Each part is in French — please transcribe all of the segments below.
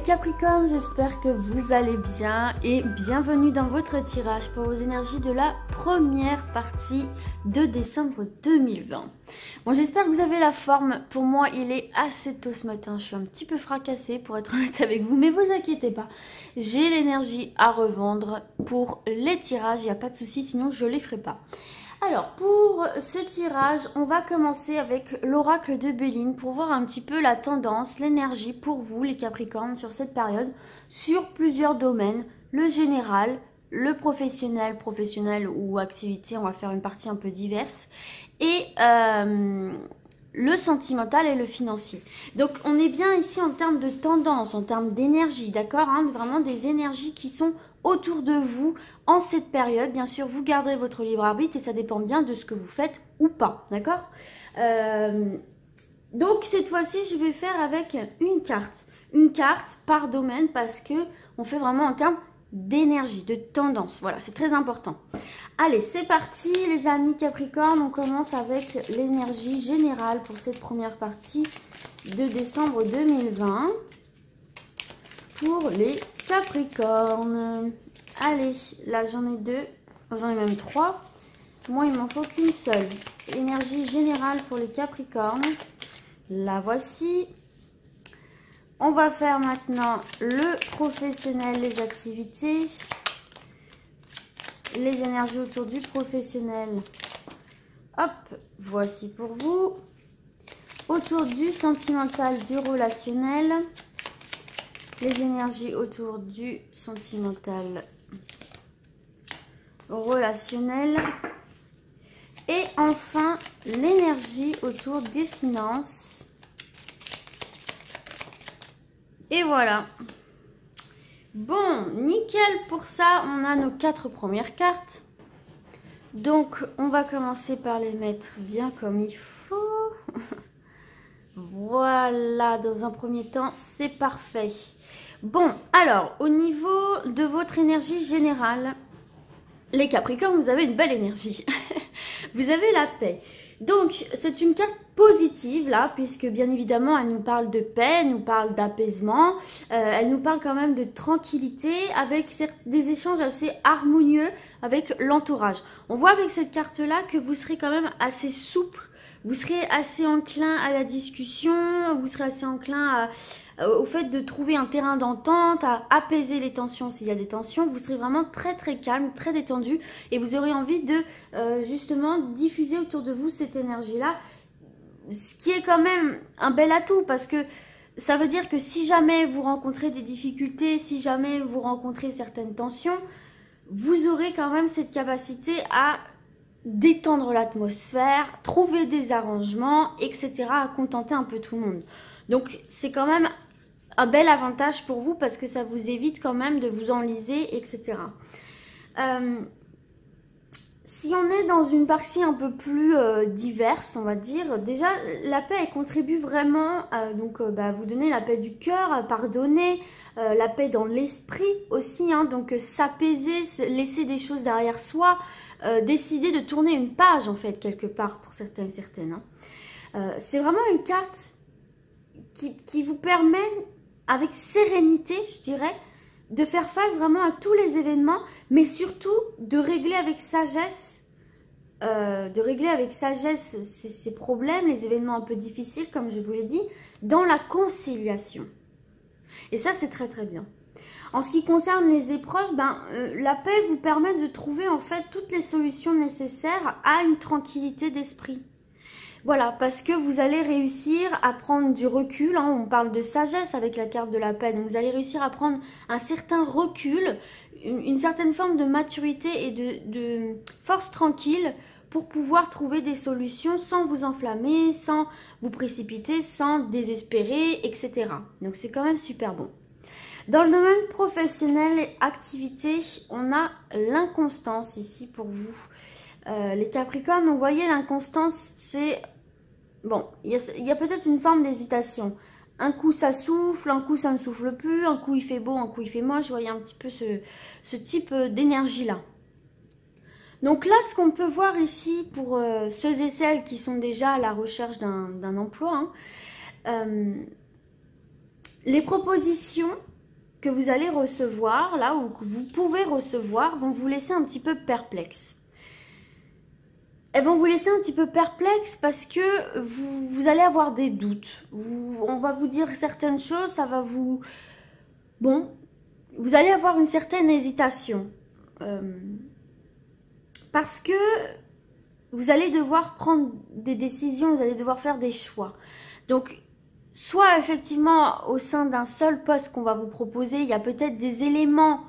Capricornes, j'espère que vous allez bien et bienvenue dans votre tirage pour vos énergies de la première partie de décembre 2020. Bon, j'espère que vous avez la forme. Pour moi, il est assez tôt ce matin. Je suis un petit peu fracassée pour être honnête avec vous, mais vous inquiétez pas. J'ai l'énergie à revendre pour les tirages, il n'y a pas de souci, sinon je ne les ferai pas. Alors, pour ce tirage, on va commencer avec l'oracle de Béline pour voir un petit peu la tendance, l'énergie pour vous, les Capricornes, sur cette période, sur plusieurs domaines, le général, le professionnel ou activité, on va faire une partie un peu diverse, et le sentimental et le financier. Donc, on est bien ici en termes de tendance, en termes d'énergie, d'accord, hein, vraiment des énergies qui sont autour de vous en cette période. Bien sûr, vous garderez votre libre arbitre et ça dépend bien de ce que vous faites ou pas, d'accord. Donc cette fois-ci, je vais faire avec une carte par domaine parce que on fait vraiment en termes d'énergie, de tendance. Voilà, c'est très important. Allez, c'est parti les amis Capricorne, on commence avec l'énergie générale pour cette première partie de décembre 2020 pour les Capricorne. Allez, là j'en ai deux, j'en ai même trois. Moi, il m'en faut qu'une seule. Énergie générale pour les Capricornes. La voici. On va faire maintenant le professionnel, les activités. Les énergies autour du professionnel. Hop, voici pour vous. Autour du sentimental, du relationnel. Les énergies autour du sentimental, relationnel. Et enfin, l'énergie autour des finances. Et voilà. Bon, nickel pour ça. On a nos 4 premières cartes. Donc, on va commencer par les mettre bien comme il faut. Voilà, dans un premier temps, c'est parfait. Bon, alors, au niveau de votre énergie générale, les Capricornes, vous avez une belle énergie. Vous avez la paix. Donc, c'est une carte positive, là, puisque bien évidemment, elle nous parle de paix, elle nous parle d'apaisement, elle nous parle quand même de tranquillité, avec des échanges assez harmonieux avec l'entourage. On voit avec cette carte-là que vous serez quand même assez souple. Vous serez assez enclin à la discussion, vous serez assez enclin au fait de trouver un terrain d'entente, à apaiser les tensions s'il y a des tensions. Vous serez vraiment très très calme, très détendu et vous aurez envie de justement diffuser autour de vous cette énergie-là. Ce qui est quand même un bel atout parce que ça veut dire que si jamais vous rencontrez des difficultés, si jamais vous rencontrez certaines tensions, vous aurez quand même cette capacité à détendre l'atmosphère, trouver des arrangements, etc. à contenter un peu tout le monde. Donc c'est quand même un bel avantage pour vous parce que ça vous évite quand même de vous enliser, etc. Si on est dans une partie un peu plus diverse, on va dire, déjà la paix elle contribue vraiment à vous donner la paix du cœur, pardonner, la paix dans l'esprit aussi, hein, donc s'apaiser, laisser des choses derrière soi, décider de tourner une page en fait quelque part pour certains et certaines. Hein. C'est vraiment une carte qui vous permet avec sérénité, je dirais, de faire face vraiment à tous les événements, mais surtout de régler avec sagesse, ces problèmes, les événements un peu difficiles, comme je vous l'ai dit, dans la conciliation. Et ça, c'est très très bien. En ce qui concerne les épreuves, la paix vous permet de trouver en fait toutes les solutions nécessaires à une tranquillité d'esprit. Voilà, parce que vous allez réussir à prendre du recul, hein, on parle de sagesse avec la carte de la paix, donc vous allez réussir à prendre un certain recul, une certaine forme de maturité et de force tranquille pour pouvoir trouver des solutions sans vous enflammer, sans vous précipiter, sans désespérer, etc. Donc c'est quand même super bon. Dans le domaine professionnel et activité, on a l'inconstance ici pour vous. Les Capricornes, vous voyez, l'inconstance, c'est... Bon, il y a peut-être une forme d'hésitation. Un coup, ça souffle, un coup, ça ne souffle plus, un coup, il fait beau, un coup, il fait moche. Vous voyez un petit peu ce type d'énergie-là. Donc là, ce qu'on peut voir ici, pour ceux et celles qui sont déjà à la recherche d'un emploi, hein, les propositions que vous allez recevoir, là, ou que vous pouvez recevoir, vont vous laisser un petit peu perplexe. Elles vont vous laisser un petit peu perplexe parce que vous allez avoir des doutes. On va vous dire certaines choses, ça va vous... Bon, vous allez avoir une certaine hésitation. Parce que vous allez devoir prendre des décisions, vous allez devoir faire des choix. Donc, soit effectivement, au sein d'un seul poste qu'on va vous proposer, il y a peut-être des éléments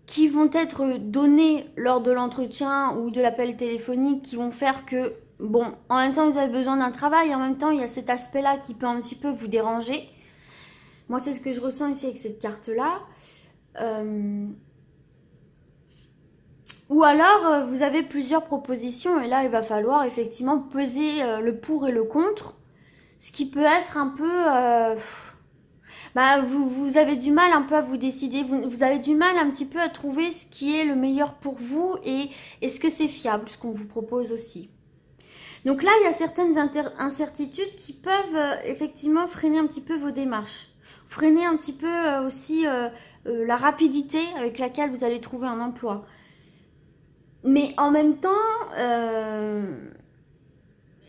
qui vont être donnés lors de l'entretien ou de l'appel téléphonique qui vont faire que, bon, en même temps vous avez besoin d'un travail, en même temps il y a cet aspect-là qui peut un petit peu vous déranger. Moi c'est ce que je ressens ici avec cette carte-là. Ou alors vous avez plusieurs propositions et là il va falloir effectivement peser le pour et le contre. Ce qui peut être un peu... vous avez du mal un peu à vous décider, vous avez du mal un petit peu à trouver ce qui est le meilleur pour vous et est-ce que c'est fiable ce qu'on vous propose aussi. Donc là, il y a certaines incertitudes qui peuvent effectivement freiner un petit peu vos démarches, freiner un petit peu aussi la rapidité avec laquelle vous allez trouver un emploi. Mais en même temps...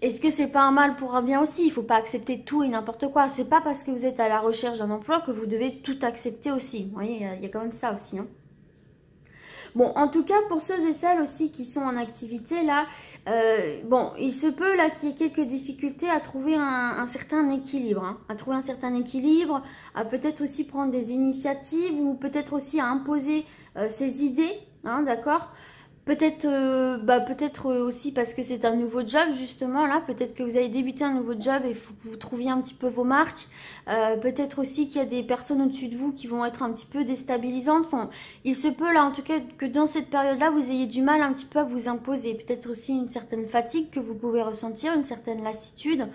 est-ce que c'est pas un mal pour un bien aussi? Il faut pas accepter tout et n'importe quoi. C'est pas parce que vous êtes à la recherche d'un emploi que vous devez tout accepter aussi. Vous voyez, il y a quand même ça aussi. Hein. Bon, en tout cas, pour ceux et celles aussi qui sont en activité, là, bon, il se peut là qu'il y ait quelques difficultés à trouver un certain équilibre. Hein, à trouver un certain équilibre, à peut-être aussi prendre des initiatives ou peut-être aussi à imposer ses idées, hein, d'accord? Peut-être aussi parce que c'est un nouveau job justement là, peut-être que vous avez débuté un nouveau job et il faut que vous trouviez un petit peu vos marques. Peut-être aussi qu'il y a des personnes au-dessus de vous qui vont être un petit peu déstabilisantes. Enfin, il se peut là en tout cas que dans cette période-là vous ayez du mal un petit peu à vous imposer. Peut-être aussi une certaine fatigue que vous pouvez ressentir, une certaine lassitude.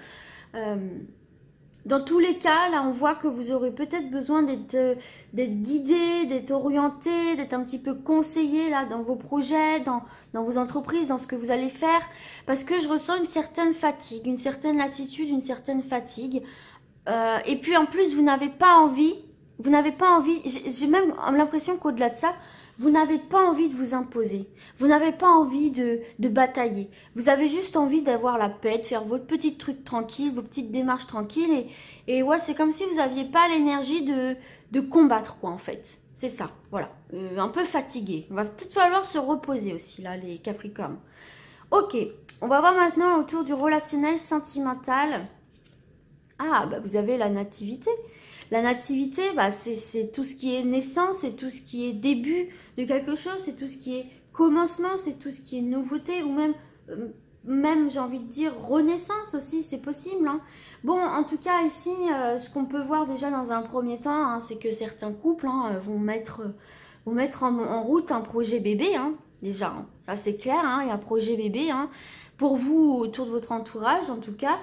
Dans tous les cas, là, on voit que vous aurez peut-être besoin d'être guidé, d'être orienté, d'être un petit peu conseillé là dans vos projets, dans vos entreprises, dans ce que vous allez faire. Parce que je ressens une certaine fatigue, une certaine lassitude, une certaine fatigue. Et puis en plus, vous n'avez pas envie, j'ai même l'impression qu'au-delà de ça, vous n'avez pas envie de vous imposer. Vous n'avez pas envie de batailler. Vous avez juste envie d'avoir la paix, de faire votre petit truc tranquille, vos petites démarches tranquilles. Et ouais, c'est comme si vous n'aviez pas l'énergie de combattre, quoi, en fait. C'est ça, voilà. Un peu fatigué. On va peut-être falloir se reposer aussi, là, les Capricornes. Ok, on va voir maintenant autour du relationnel sentimental. Ah, bah vous avez la nativité. La nativité, bah, c'est tout ce qui est naissance, c'est tout ce qui est début de quelque chose, c'est tout ce qui est commencement, c'est tout ce qui est nouveauté ou même j'ai envie de dire renaissance aussi, c'est possible. Hein. Bon, en tout cas ici, ce qu'on peut voir déjà dans un premier temps, hein, c'est que certains couples vont mettre en route un projet bébé, hein, déjà. Hein. Ça c'est clair, hein, il y a un projet bébé hein, pour vous autour de votre entourage en tout cas.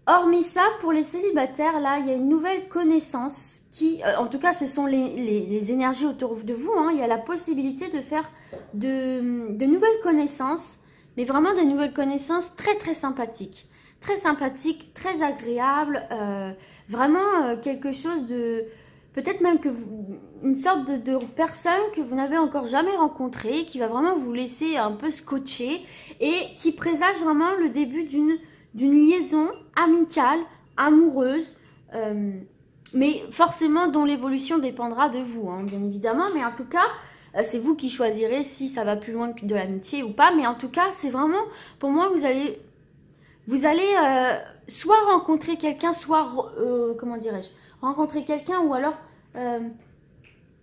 Hormis ça, pour les célibataires, là, il y a une nouvelle connaissance qui, en tout cas, ce sont les énergies autour de vous. Hein, il y a la possibilité de faire de nouvelles connaissances, mais vraiment des nouvelles connaissances très, très sympathiques. Très sympathiques, très agréables. Vraiment quelque chose de... Peut-être même que une sorte de personne que vous n'avez encore jamais rencontrée, qui va vraiment vous laisser un peu scotché et qui présage vraiment le début d'une liaison amicale, amoureuse, mais forcément dont l'évolution dépendra de vous, hein, bien évidemment, mais en tout cas, c'est vous qui choisirez si ça va plus loin que de l'amitié ou pas, mais en tout cas, c'est vraiment, pour moi, vous allez soit rencontrer quelqu'un, soit, comment dirais-je, rencontrer quelqu'un ou alors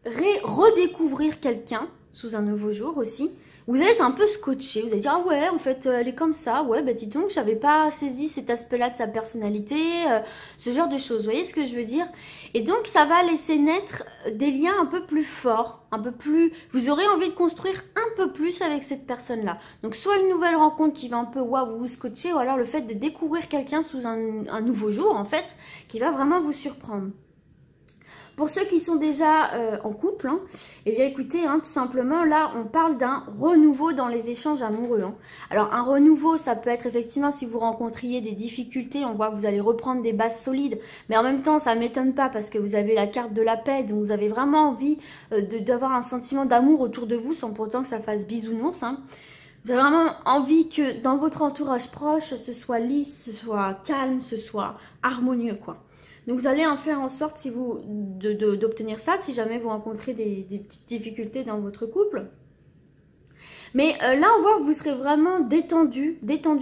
redécouvrir quelqu'un sous un nouveau jour aussi. Vous allez être un peu scotché, vous allez dire « Ah ouais, en fait, elle est comme ça. Ouais, bah dis donc, j'avais pas saisi cet aspect-là de sa personnalité. Ce genre de choses, vous voyez ce que je veux dire? Et donc, ça va laisser naître des liens un peu plus forts, un peu plus... Vous aurez envie de construire un peu plus avec cette personne-là. Donc, soit une nouvelle rencontre qui va un peu waouh, vous scotcher, ou alors le fait de découvrir quelqu'un sous un nouveau jour, en fait, qui va vraiment vous surprendre. Pour ceux qui sont déjà en couple, hein, eh bien écoutez, hein, tout simplement, là, on parle d'un renouveau dans les échanges amoureux. Hein. Alors, un renouveau, ça peut être effectivement si vous rencontriez des difficultés, on voit que vous allez reprendre des bases solides, mais en même temps, ça ne m'étonne pas parce que vous avez la carte de la paix, donc vous avez vraiment envie d'avoir un sentiment d'amour autour de vous, sans pour autant que ça fasse bisounours. Hein. Vous avez vraiment envie que dans votre entourage proche, ce soit lisse, ce soit calme, ce soit harmonieux, quoi. Donc vous allez en faire en sorte si vous d'obtenir ça si jamais vous rencontrez des petites difficultés dans votre couple. Mais là on voit que vous serez vraiment détendu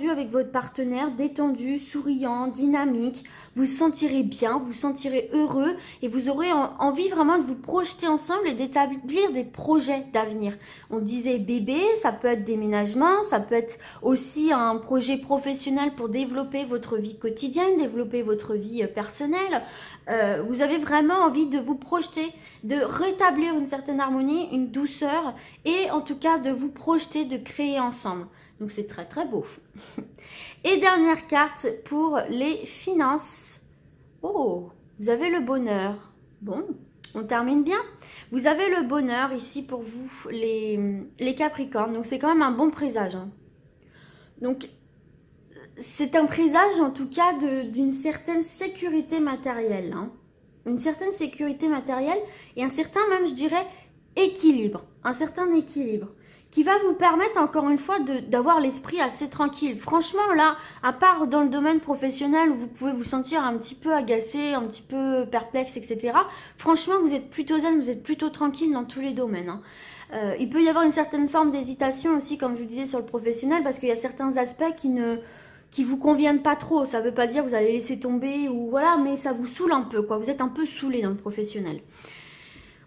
avec votre partenaire, détendu, souriant, dynamique. Vous vous sentirez bien, vous vous sentirez heureux et vous aurez envie vraiment de vous projeter ensemble et d'établir des projets d'avenir. On disait bébé, ça peut être déménagement, ça peut être aussi un projet professionnel pour développer votre vie quotidienne, développer votre vie personnelle. Vous avez vraiment envie de vous projeter, de rétablir une certaine harmonie, une douceur et en tout cas de vous projeter, de créer ensemble. Donc c'est très très beau. Et dernière carte pour les finances. Oh, vous avez le bonheur. Bon, on termine bien. Vous avez le bonheur ici pour vous, les Capricornes. Donc c'est quand même un bon présage. Hein. Donc c'est un présage en tout cas d'une certaine sécurité matérielle. Hein. Une certaine sécurité matérielle et un certain même, je dirais, équilibre. Un certain équilibre. Qui va vous permettre encore une fois d'avoir l'esprit assez tranquille. Franchement là, à part dans le domaine professionnel où vous pouvez vous sentir un petit peu agacé, un petit peu perplexe, etc. Franchement vous êtes plutôt zen, vous êtes plutôt tranquille dans tous les domaines. Hein. Il peut y avoir une certaine forme d'hésitation aussi comme je vous disais sur le professionnel parce qu'il y a certains aspects qui vous conviennent pas trop. Ça veut pas dire que vous allez laisser tomber ou voilà, mais ça vous saoule un peu quoi. Vous êtes un peu saoulé dans le professionnel.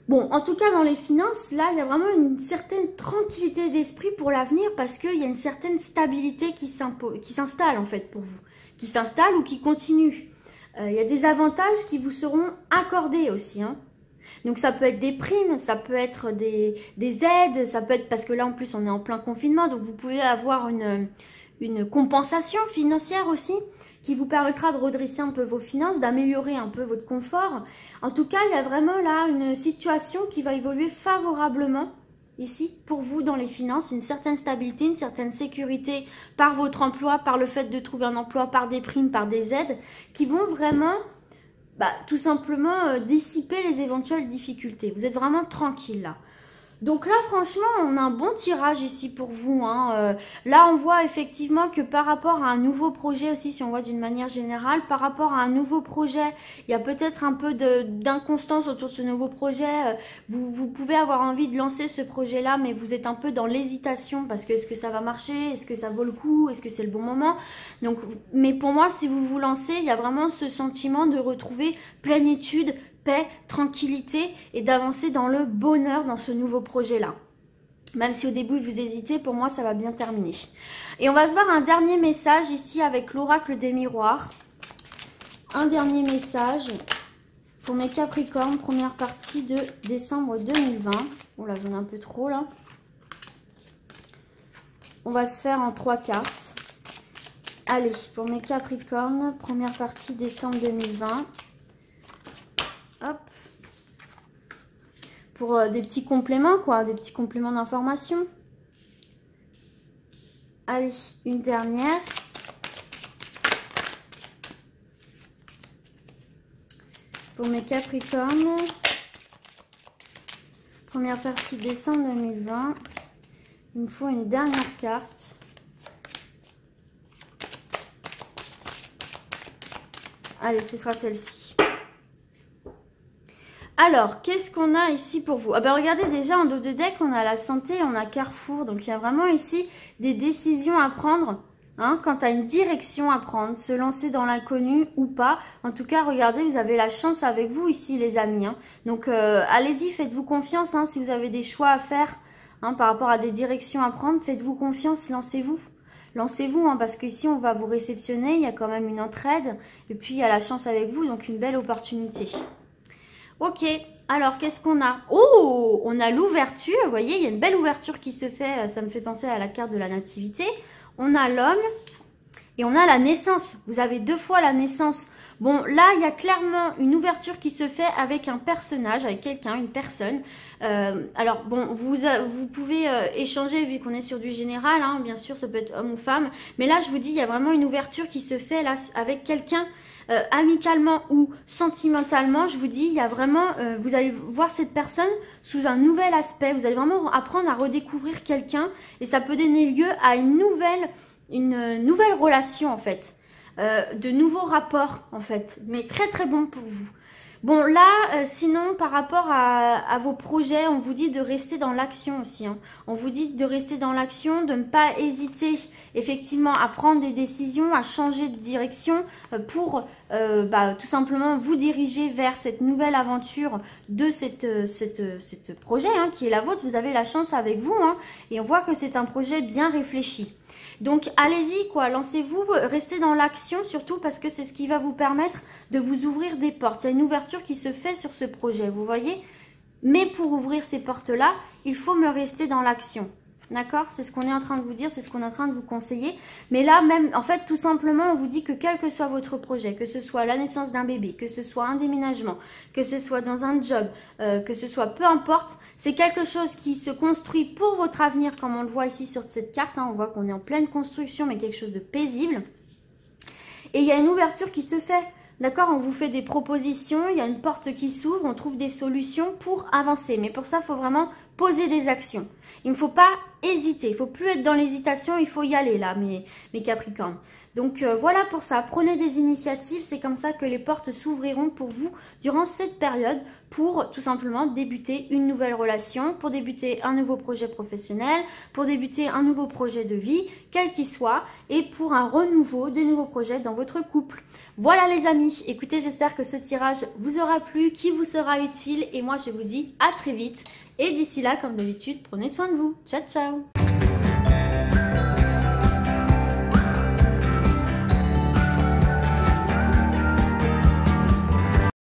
Bon, en tout cas, dans les finances, là, il y a vraiment une certaine tranquillité d'esprit pour l'avenir parce qu'il y a une certaine stabilité qui s'installe, en fait, pour vous. Qui s'installe ou qui continue. Il y a des avantages qui vous seront accordés aussi, hein. Donc, ça peut être des primes, ça peut être des aides, ça peut être... Parce que là, en plus, on est en plein confinement, donc vous pouvez avoir une compensation financière aussi qui vous permettra de redresser un peu vos finances, d'améliorer un peu votre confort. En tout cas, il y a vraiment là une situation qui va évoluer favorablement ici pour vous dans les finances, une certaine stabilité, une certaine sécurité par votre emploi, par le fait de trouver un emploi, par des primes, par des aides qui vont vraiment tout simplement dissiper les éventuelles difficultés. Vous êtes vraiment tranquille là. Donc là, franchement, on a un bon tirage ici pour vous. Hein. Là, on voit effectivement que par rapport à un nouveau projet aussi, si on voit d'une manière générale, par rapport à un nouveau projet, il y a peut-être un peu d'inconstance autour de ce nouveau projet. Vous pouvez avoir envie de lancer ce projet-là, mais vous êtes un peu dans l'hésitation parce que est-ce que ça va marcher? Est-ce que ça vaut le coup? Est-ce que c'est le bon moment? Donc, mais pour moi, si vous vous lancez, il y a vraiment ce sentiment de retrouver plénitude, paix, tranquillité et d'avancer dans le bonheur dans ce nouveau projet-là. Même si au début vous hésitez, pour moi ça va bien terminer. Et on va se voir un dernier message ici avec l'oracle des miroirs. Un dernier message pour mes Capricornes, première partie de décembre 2020. Oh là, j'en ai un peu trop là. On va se faire en 3 cartes. Allez, pour mes Capricornes, première partie décembre 2020. Hop. Pour des petits compléments, quoi, des petits compléments d'information. Allez, une dernière. Pour mes Capricornes, première partie décembre 2020. Il me faut une dernière carte. Allez, ce sera celle-ci. Alors, qu'est-ce qu'on a ici pour vous? Ah ben regardez, déjà en dos de deck, on a la santé, on a Carrefour. Donc, il y a vraiment ici des décisions à prendre, hein, quant à une direction à prendre, se lancer dans l'inconnu ou pas. En tout cas, regardez, vous avez la chance avec vous ici, les amis. Hein. Donc, allez-y, faites-vous confiance. Hein, si vous avez des choix à faire hein, par rapport à des directions à prendre, faites-vous confiance, lancez-vous. Lancez-vous, hein, parce qu'ici, on va vous réceptionner. Il y a quand même une entraide. Et puis, il y a la chance avec vous, donc une belle opportunité. Ok, alors qu'est-ce qu'on a? Oh, on a l'ouverture, vous voyez, il y a une belle ouverture qui se fait, ça me fait penser à la carte de la nativité. On a l'homme et on a la naissance. Vous avez 2 fois la naissance. Bon, là, il y a clairement une ouverture qui se fait avec un personnage, avec quelqu'un, une personne. Alors, bon, vous pouvez échanger vu qu'on est sur du général, hein, bien sûr, ça peut être homme ou femme. Mais là, je vous dis, il y a vraiment une ouverture qui se fait là avec quelqu'un. Amicalement ou sentimentalement, je vous dis, il y a vraiment, vous allez voir cette personne sous un nouvel aspect, vous allez vraiment apprendre à redécouvrir quelqu'un et ça peut donner lieu à une nouvelle relation en fait, de nouveaux rapports en fait, mais très très bon pour vous. Bon là, sinon par rapport à vos projets, on vous dit de rester dans l'action aussi. Hein. On vous dit de rester dans l'action, de ne pas hésiter effectivement à prendre des décisions, à changer de direction pour tout simplement vous diriger vers cette nouvelle aventure de cette projet hein, qui est la vôtre. Vous avez la chance avec vous hein, et on voit que c'est un projet bien réfléchi. Donc allez-y quoi, lancez-vous, restez dans l'action surtout parce que c'est ce qui va vous permettre de vous ouvrir des portes. Il y a une ouverture qui se fait sur ce projet, vous voyez. Mais pour ouvrir ces portes-là, il faut me rester dans l'action. D'accord? C'est ce qu'on est en train de vous dire, c'est ce qu'on est en train de vous conseiller. Mais là même, en fait, tout simplement, on vous dit que quel que soit votre projet, que ce soit la naissance d'un bébé, que ce soit un déménagement, que ce soit dans un job, que ce soit peu importe, c'est quelque chose qui se construit pour votre avenir, comme on le voit ici sur cette carte. Hein, on voit qu'on est en pleine construction, mais quelque chose de paisible. Et il y a une ouverture qui se fait. D'accord, on vous fait des propositions, il y a une porte qui s'ouvre, on trouve des solutions pour avancer. Mais pour ça, il faut vraiment poser des actions. Il ne faut pas hésiter, il ne faut plus être dans l'hésitation, il faut y aller là, mes Capricornes. Donc voilà pour ça, prenez des initiatives, c'est comme ça que les portes s'ouvriront pour vous durant cette période pour tout simplement débuter une nouvelle relation, pour débuter un nouveau projet professionnel, pour débuter un nouveau projet de vie, quel qu'il soit, et pour un renouveau, des nouveaux projets dans votre couple. Voilà les amis, écoutez, j'espère que ce tirage vous aura plu, qu'il vous sera utile, et moi je vous dis à très vite. Et d'ici là, comme d'habitude, prenez soin de vous. Ciao, ciao!